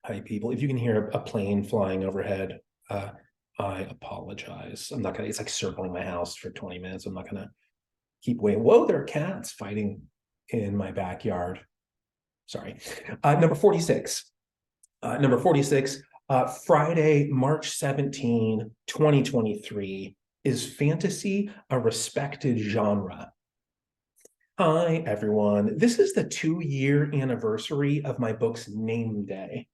Hi, people. If you can hear a plane flying overhead, I apologize. I'm not gonna, it's like circling my house for 20 minutes. I'm not gonna keep waiting. Whoa, there are cats fighting in my backyard. Sorry. Number 46. Number 46, Friday, March 17, 2023. Is fantasy a respected genre? Hi, everyone. This is the 2-year anniversary of my book's name day.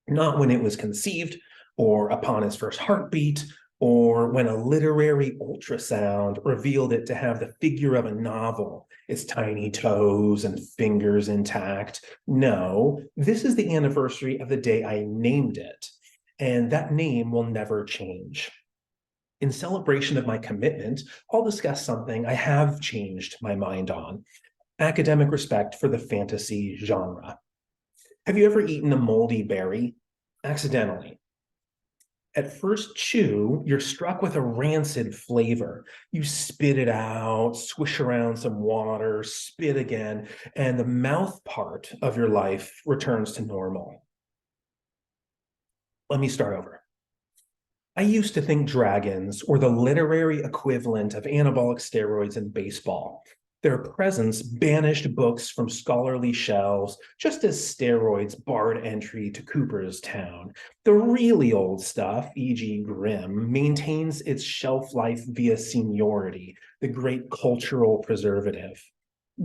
Not when it was conceived or upon its first heartbeat or when a literary ultrasound revealed it to have the figure of a novel, its tiny toes and fingers intact. No, this is the anniversary of the day I named it, and that name will never change. In celebration of my commitment, I'll discuss something I have changed my mind on: academic respect for the fantasy genre. Have you ever eaten a moldy berry accidentally? At first chew, you're struck with a rancid flavor. You spit it out, swish around some water, spit again, and the mouth part of your life returns to normal. Let me start over. I used to think dragons were the literary equivalent of anabolic steroids in baseball. Their presence banished books from scholarly shelves, just as steroids barred entry to Cooperstown. The really old stuff, e.g., Grimm, maintains its shelf life via seniority, the great cultural preservative.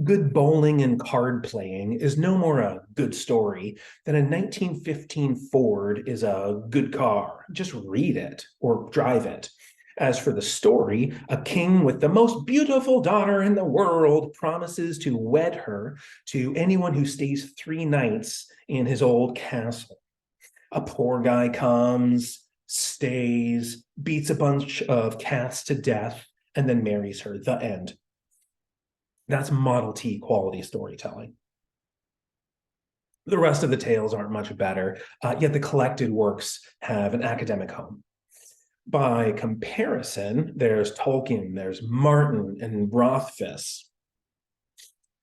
Good bowling and card playing is no more a good story than a 1915 Ford is a good car. Just read it or drive it. As for the story, a king with the most beautiful daughter in the world promises to wed her to anyone who stays 3 nights in his old castle. A poor guy comes, stays, beats a bunch of cats to death, and then marries her. The end. That's Model T quality storytelling. The rest of the tales aren't much better, yet the collected works have an academic home. By comparison, there's Tolkien, there's Martin, and Rothfuss.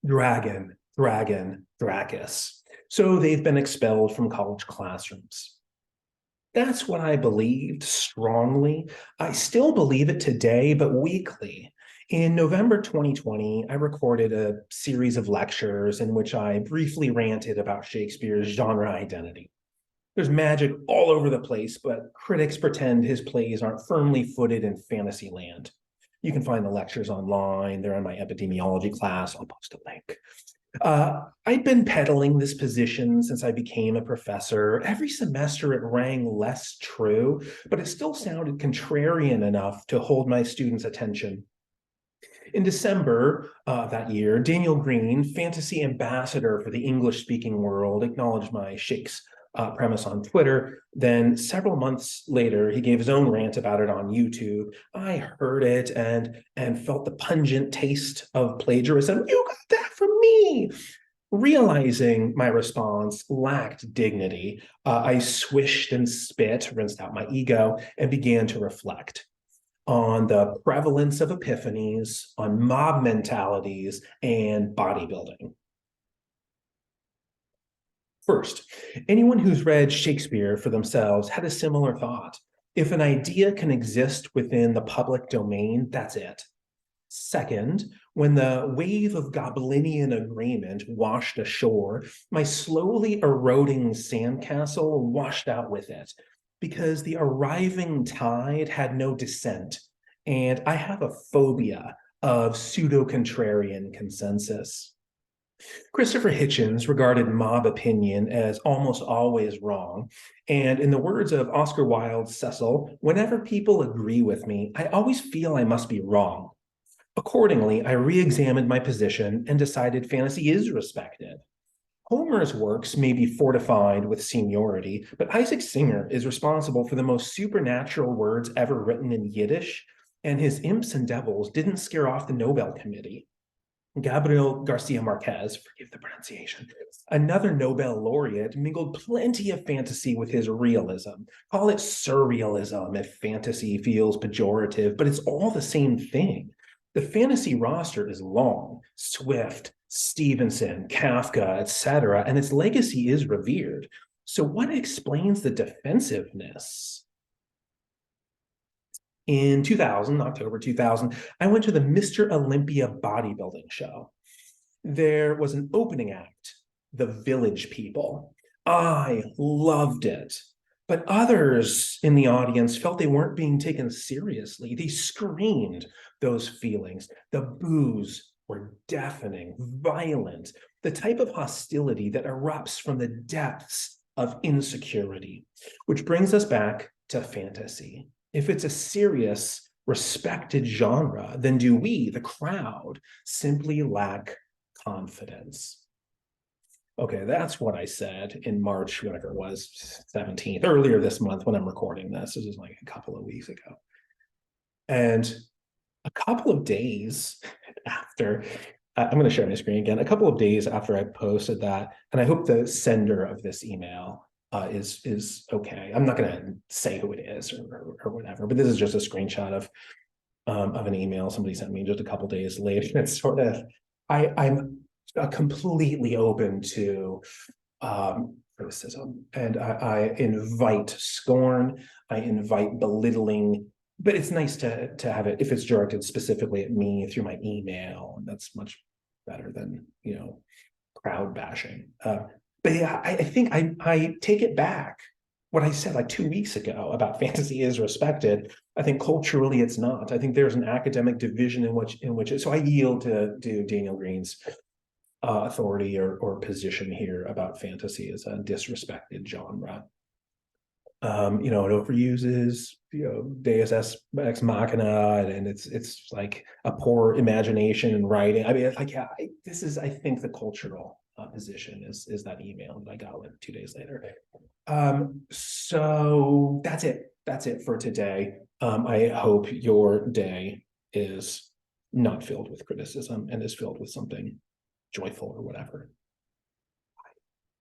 Dragon, dragon, Thrakis. So they've been expelled from college classrooms. That's what I believed strongly. I still believe it today, but weakly. In November 2020, I recorded a series of lectures in which I briefly ranted about Shakespeare's genre identity. There's magic all over the place, but critics pretend his plays aren't firmly footed in fantasy land. You can find the lectures online. They're in my epidemiology class. I'll post a link. I'd been peddling this position since I became a professor. Every semester it rang less true, but it still sounded contrarian enough to hold my students' attention. In December that year, Daniel Green, fantasy ambassador for the English-speaking world, acknowledged my Shakes premise on Twitter. Then several months later, he gave his own rant about it on YouTube. I heard it and felt the pungent taste of plagiarism. You got that from me. Realizing my response lacked dignity, I swished and spit, rinsed out my ego, and began to reflect on the prevalence of epiphanies, on mob mentalities, and bodybuilding. First, anyone who's read Shakespeare for themselves had a similar thought. If an idea can exist within the public domain, that's it. Second, when the wave of Goblinian agreement washed ashore, my slowly eroding sandcastle washed out with it, because the arriving tide had no descent, and I have a phobia of pseudo-contrarian consensus. Christopher Hitchens regarded mob opinion as almost always wrong, and in the words of Oscar Wilde's Cecil, whenever people agree with me, I always feel I must be wrong. Accordingly, I re-examined my position and decided fantasy is respected. Homer's works may be fortified with seniority, but Isaac Singer is responsible for the most supernatural words ever written in Yiddish, and his imps and devils didn't scare off the Nobel Committee. Gabriel Garcia Marquez, forgive the pronunciation, another Nobel laureate, mingled plenty of fantasy with his realism. Call it surrealism if fantasy feels pejorative, but it's all the same thing. The fantasy roster is long: Swift, Stevenson, Kafka, etc., and its legacy is revered. So what explains the defensiveness? In 2000, October 2000, I went to the Mr. Olympia bodybuilding show. There was an opening act, The Village People. I loved it. But others in the audience felt they weren't being taken seriously. They screamed those feelings. The boos were deafening, violent, the type of hostility that erupts from the depths of insecurity, which brings us back to fantasy. If it's a serious, respected genre, then do we, the crowd, simply lack confidence? Okay, that's what I said in March, whatever it was, 17th, earlier this month when I'm recording this. This is like a couple of weeks ago. And a couple of days after, I'm going to share my screen again, a couple of days after I posted that, and I hope the sender of this email is okay. I'm not going to say who it is or whatever, but this is just a screenshot of an email somebody sent me just a couple days later. It's sort of, I'm completely open to criticism, and I invite scorn, I invite belittling, but it's nice to have it if it's directed specifically at me through my email, and that's much better than crowd bashing. But yeah, I think I take it back. What I said like 2 weeks ago about fantasy is respected. I think culturally it's not. I think there's an academic division in which so I yield to Daniel Green's authority or position here about fantasy as a disrespected genre. It overuses Deus ex machina, and it's like a poor imagination and writing. I mean, it's like, yeah, this is, I think, the cultural position is that email that I got like 2 days later. So that's it for today. I hope your day is not filled with criticism and is filled with something joyful or whatever.